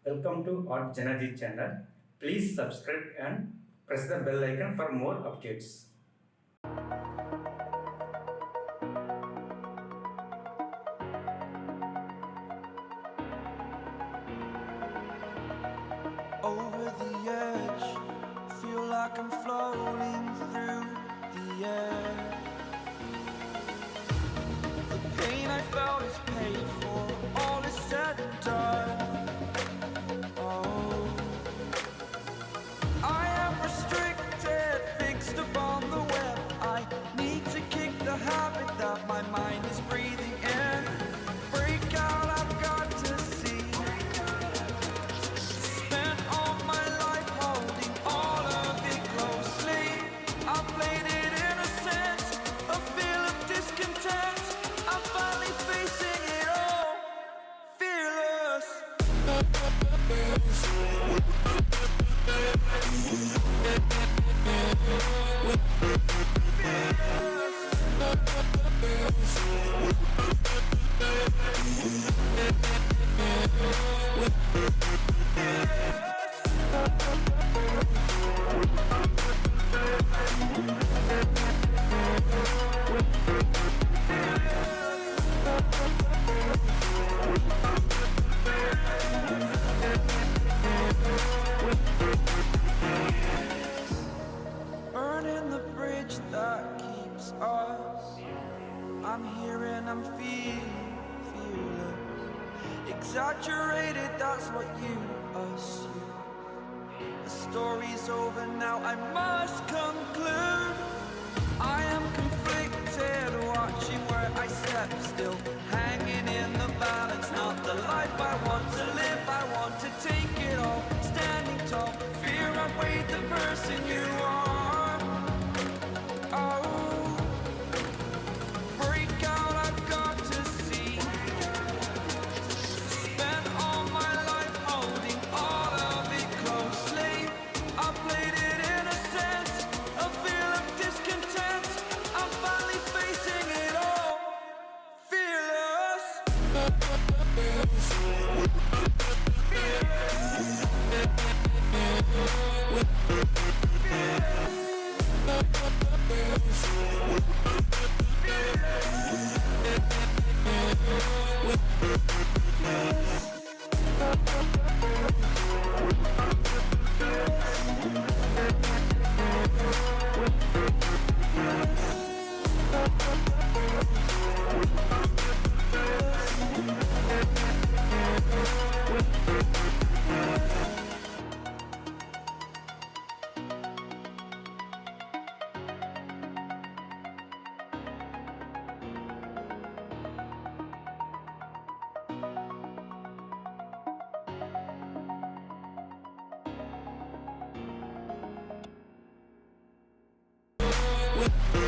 Welcome to artjanag channel. Please subscribe and press the bell icon for more updates. Over the edge, feel like I'm floating through the air. The pain I felt is paid for, all is said and done. Oh, I am restricted, fixed upon the web. I need to kick the habit that my mind is breathing in. Break out, I've got to see. Spent all my life holding all of it closely. I played it innocent, a feel of discontent. I'm finally facing it all, fearless. Burning the bridge that keeps us. I'm here and I'm feeling fearless. Exaggerated, that's what you assume. The story's over now, I must conclude. I am conflicted, watching where I step still, hanging in the balance. Not the life I want to live, I want to take it all. Standing tall, fear outweighed the person you are. Oh, break out, I've got to see. Spent all my life holding all of it closely. I played it innocent, a feel of discontent. I'm finally facing it all, fearless. With